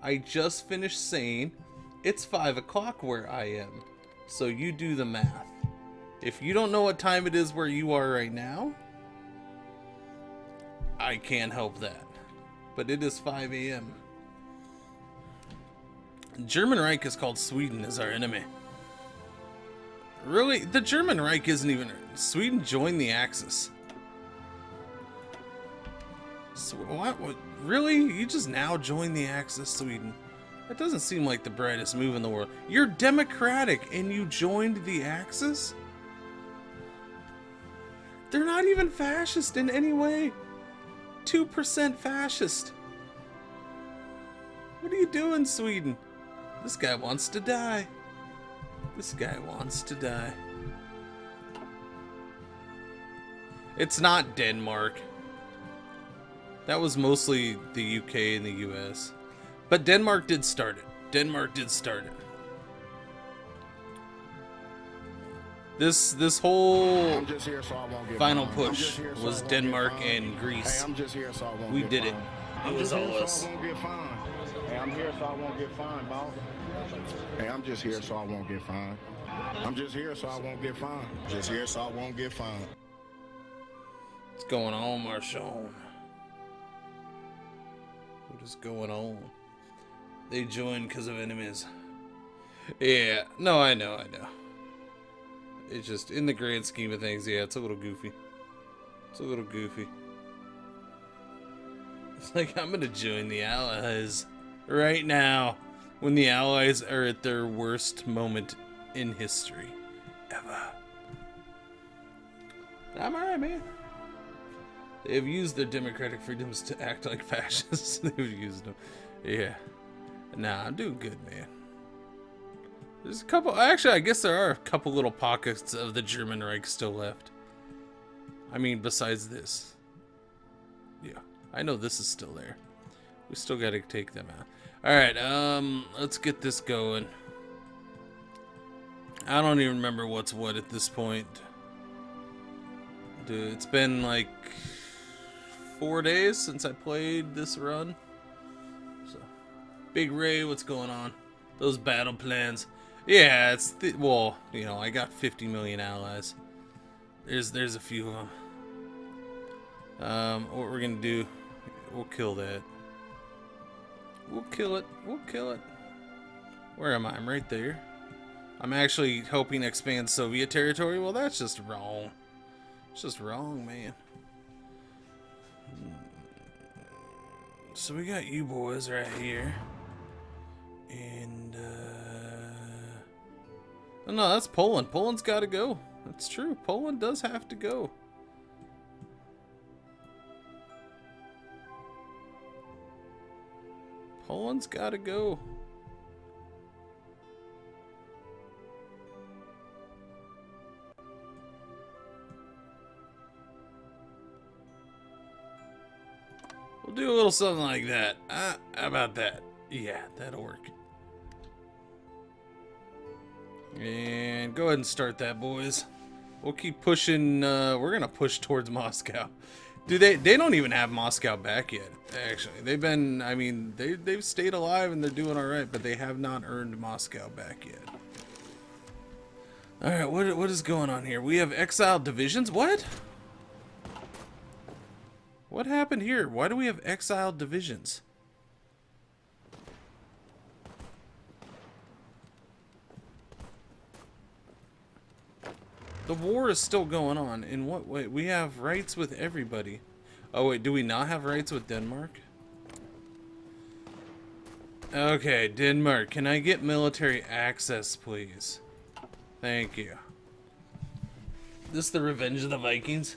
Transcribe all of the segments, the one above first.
I just finished saying it's 5 o'clock where I am. So you do the math. If you don't know what time it is where you are right now, I can't help that. But it is 5 a.m. German Reich is called Sweden as our enemy. Really? The German Reich isn't even... Sweden joined the Axis. So what? Really? You just now joined the Axis, Sweden? That doesn't seem like the brightest move in the world. You're democratic and you joined the Axis? They're not even fascist in any way. 2% fascist. What are you doing, Sweden? This guy wants to die. This guy wants to die. It's not Denmark. That was mostly the UK and the US. But Denmark did start it. Denmark did start it. This whole final push was Denmark and Greece. We did it. It was all us. Hey, I'm here so I won't get fined, boss. Hey, I'm just here so I won't get fined. I'm just here so I won't get fined. Just here so I won't get fined. What's going on, Marshall? What is going on? They joined because of enemies. Yeah, no, I know. It's just, in the grand scheme of things, yeah, it's a little goofy. It's a little goofy. It's like, I'm gonna join the Allies right now, when the Allies are at their worst moment in history. Ever. I'm alright, man. They've used their democratic freedoms to act like fascists. They've used them. Yeah. Nah, I'm doing good, man. There's a couple... Actually, I guess there are a couple little pockets of the German Reich still left. I mean, besides this. Yeah. I know this is still there. We still gotta take them out. Alright, let's get this going. I don't even remember what's what at this point. Dude, it's been like 4 days since I played this run. So, Big Ray, what's going on? Those battle plans. Yeah, it's well, you know, I got 50 million allies. There's a few of them. What we're gonna do, we'll kill that. We'll kill it. We'll kill it. Where am I? I'm right there. I'm actually hoping to expand Soviet territory. Well, that's just wrong. It's just wrong, man. So we got you boys right here. And, oh, no, that's Poland. Poland's got to go. That's true. Poland does have to go. Poland's got to go. We'll do a little something like that. How about that? Yeah, that'll work. And go ahead and start that, boys. We'll keep pushing. We're gonna push towards Moscow. Do they don't even have Moscow back yet, actually. They've been, I mean, they've stayed alive and they're doing all right, but they have not earned Moscow back yet. All right, what is going on here? We have exiled divisions. What? What happened here? Why do we have exiled divisions? The war is still going on. In what way? We have rights with everybody. Oh wait, do we not have rights with Denmark? Okay, Denmark, can I get military access, please? Thank you. This the revenge of the Vikings?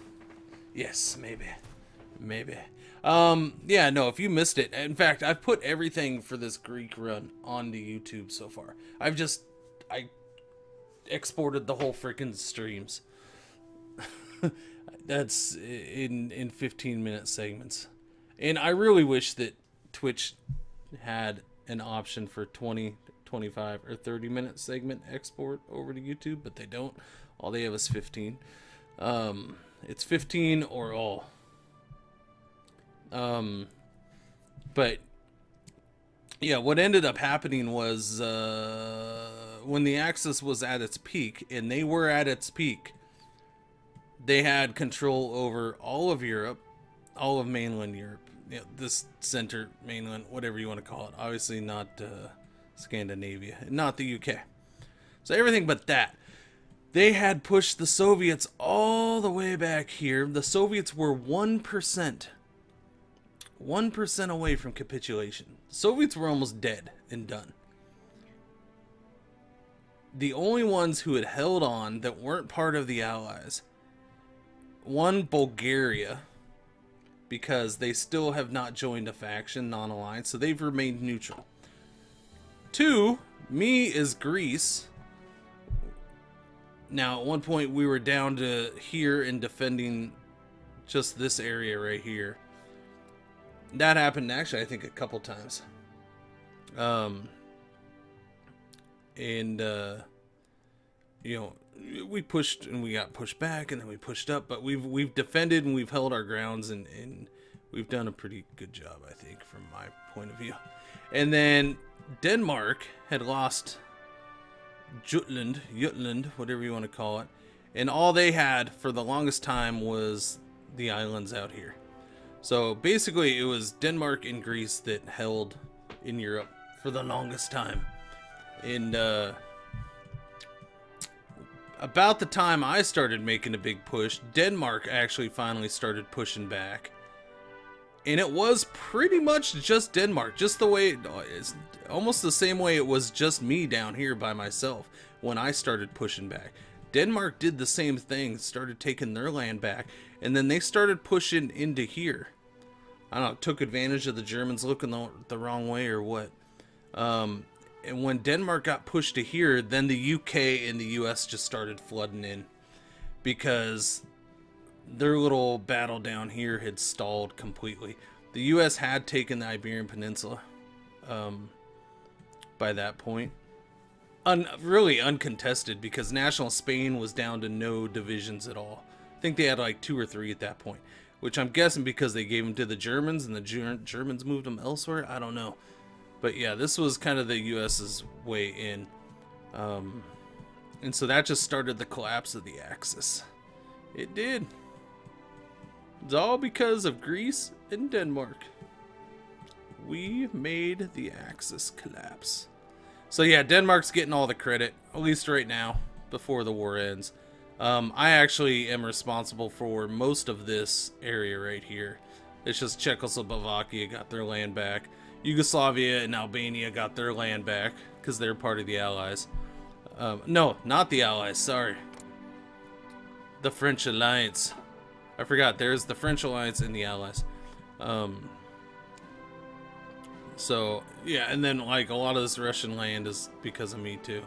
Yes, maybe. Maybe. Yeah, no, if you missed it. In fact, I've put everything for this Greek run onto YouTube so far. I exported the whole freaking streams. That's in 15-minute segments. And I really wish that Twitch had an option for 20, 25, or 30-minute segment export over to YouTube, but they don't. All they have is 15. It's 15 or all. But yeah, what ended up happening was when the Axis was at its peak, and they were at its peak, they had control over all of Europe, all of mainland Europe, you know, this center, mainland, whatever you want to call it. Obviously not Scandinavia, not the UK. So everything but that. They had pushed the Soviets all the way back here. The Soviets were 1%. 1% away from capitulation. The Soviets were almost dead and done. The only ones who had held on that weren't part of the Allies, one, Bulgaria, because they still have not joined a faction, non-aligned, so they've remained neutral. Two, me, is Greece. Now, at one point, we were down to here and defending just this area right here. That happened, actually, I think, a couple times. You know, we pushed and we got pushed back, and then we pushed up, but we've defended and we've held our grounds, and we've done a pretty good job, I think, from my point of view. And then Denmark had lost Jutland, whatever you want to call it, and all they had for the longest time was the islands out here. So basically it was Denmark and Greece that held in Europe for the longest time. And about the time I started making a big push, Denmark actually finally started pushing back. And it was pretty much just Denmark, just the way, it's almost the same way it was just me down here by myself when I started pushing back. Denmark did the same thing, started taking their land back, and then they started pushing into here. I don't know, took advantage of the Germans looking the wrong way or what. And when Denmark got pushed to here, then the UK and the US just started flooding in, because their little battle down here had stalled completely. The US had taken the Iberian Peninsula by that point. Really uncontested, because National Spain was down to no divisions at all. I think they had like 2 or 3 at that point, which I'm guessing because they gave them to the Germans and the Germans moved them elsewhere. I don't know. But yeah, this was kind of the US's way in. And so that just started the collapse of the Axis. It did. It's all because of Greece and Denmark. We made the Axis collapse. So yeah, Denmark's getting all the credit, at least right now, before the war ends. I actually am responsible for most of this area right here. It's just Czechoslovakia got their land back. Yugoslavia and Albania got their land back because they're part of the Allies. No, not the Allies, sorry. The French Alliance. I forgot, there's the French Alliance and the Allies. So, yeah, and then, like, a lot of this Russian land is because of me, too.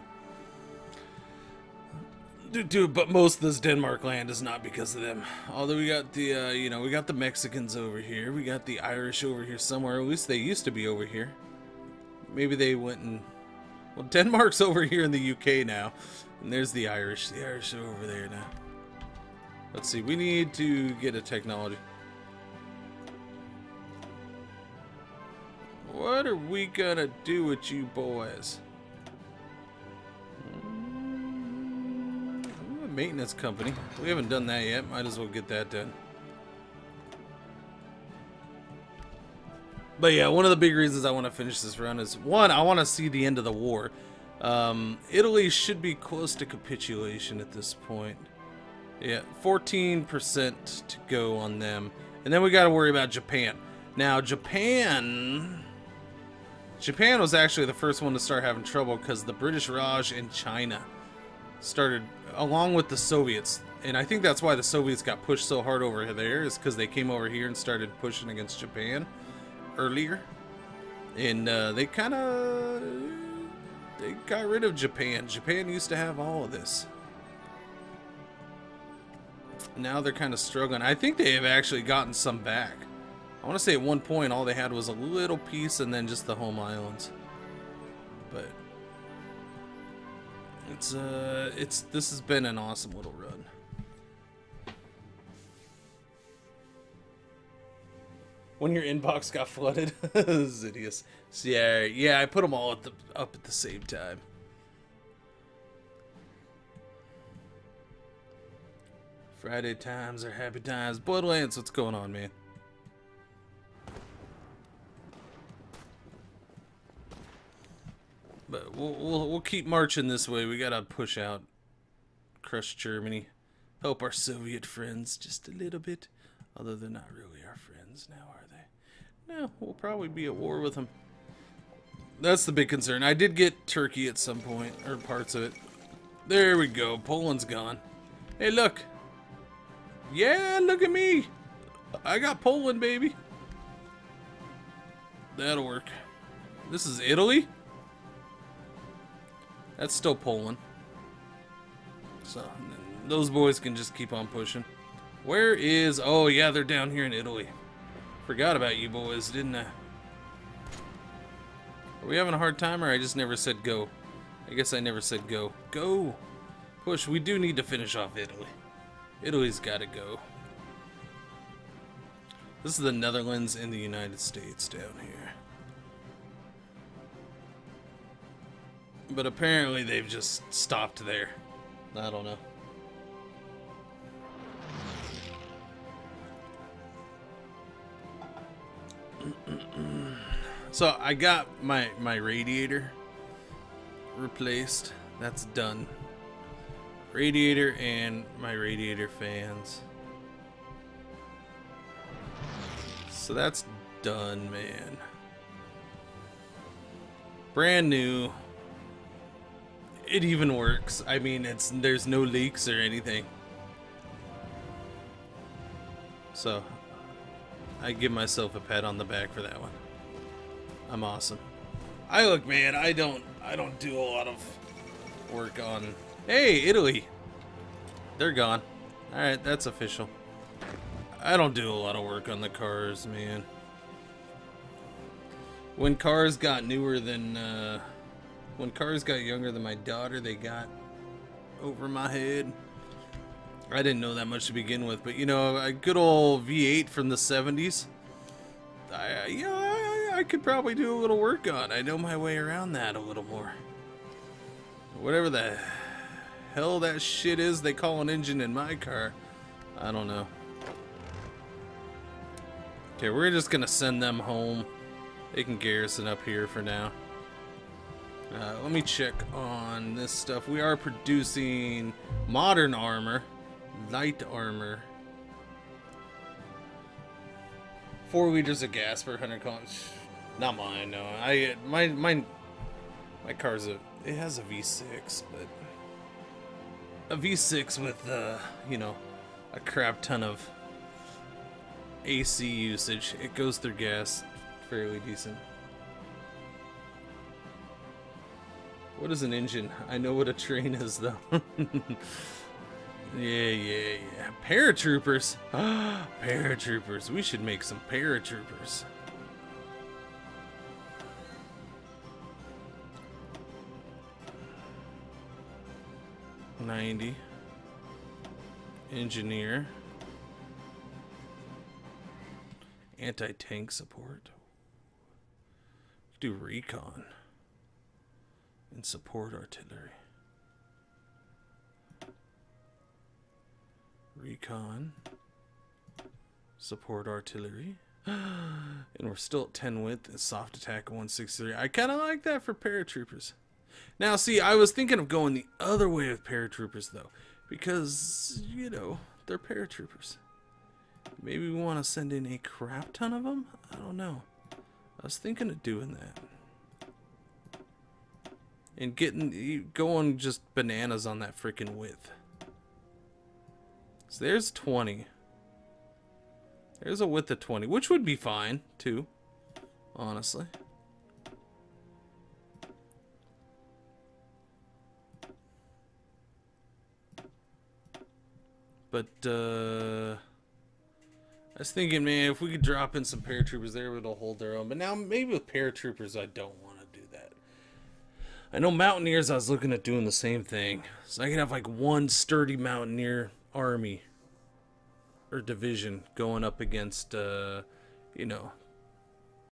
Dude, but most of this Denmark land is not because of them. Although we got the, you know, we got the Mexicans over here. We got the Irish over here somewhere. At least they used to be over here. Maybe they went and... Well, Denmark's over here in the UK now. And there's the Irish. The Irish are over there now. Let's see, we need to get a technology. What are we gonna do with you boys? A maintenance company. We haven't done that yet. Might as well get that done. But yeah, one of the big reasons I want to finish this run is, one, I want to see the end of the war. Italy should be close to capitulation at this point. Yeah, 14% to go on them. And then we got to worry about Japan. Now, Japan was actually the first one to start having trouble because the British Raj and China started, along with the Soviets. And I think that's why the Soviets got pushed so hard over there, is because they came over here and started pushing against Japan earlier. And they got rid of Japan. Japan used to have all of this. Now they're kind of struggling. I think they have actually gotten some back. I want to say at one point all they had was a little piece and then just the home islands. But this has been an awesome little run. When your inbox got flooded. Zidious. So yeah, I put them all up at the same time. Friday times are happy times. Bloodlands, what's going on, man? But we'll keep marching this way. We gotta push out, crush Germany, help our Soviet friends just a little bit. Although they're not really our friends now, are they? No, we'll probably be at war with them. That's the big concern. I did get Turkey at some point, or parts of it. There we go. Poland's gone. Hey, look. Yeah, look at me. I got Poland, baby. That'll work. This is Italy? That's still Poland. So, those boys can just keep on pushing. Where is... Oh, yeah, they're down here in Italy. Forgot about you boys, didn't I? Are we having a hard time, or I just never said go? I guess I never said go. Go! Push. We do need to finish off Italy. Italy's got to go. This is the Netherlands and the United States down here. But apparently they've just stopped there. I don't know. So I got my radiator replaced. That's done. Radiator and my radiator fans. So that's done, man. Brand new. It even works. I mean, there's no leaks or anything. So I give myself a pat on the back for that one. I'm awesome. Look, man, I don't do a lot of work on... Hey, Italy! They're gone. Alright, that's official. I don't do a lot of work on the cars, man. When cars got newer than, when cars got younger than my daughter, they got over my head. I didn't know that much to begin with, but you know, a good old V8 from the 70s, I could probably do a little work on. I know my way around that a little more. Whatever the hell that shit is they call an engine in my car, I don't know. Okay, we're just gonna send them home. They can garrison up here for now. Let me check on this stuff. We are producing modern armor, light armor, 4 liters of gas per 100 kilometers. Not mine, no. My car's it has a V6, but a V6 with you know, a crap ton of AC usage. It goes through gas fairly decent. What is an engine? I know what a train is, though. Yeah. Paratroopers. Paratroopers. We should make some paratroopers. $90. Engineer. Anti-tank support. Do recon. And support artillery. Recon. Support artillery. And we're still at 10 width and soft attack 163. I kind of like that for paratroopers. Now, see, I was thinking of going the other way with paratroopers, though. Because, you know, they're paratroopers. Maybe we want to send in a crap ton of them? I don't know. I was thinking of doing that. And going just bananas on that freaking width. So there's 20. There's a width of 20, which would be fine, too. Honestly. But, I was thinking, man, if we could drop in some paratroopers there, it'll hold their own. But now, maybe with paratroopers, I don't want to do that. I know Mountaineers, I was looking at doing the same thing. So I could have, like, one sturdy Mountaineer army or division going up against, you you know,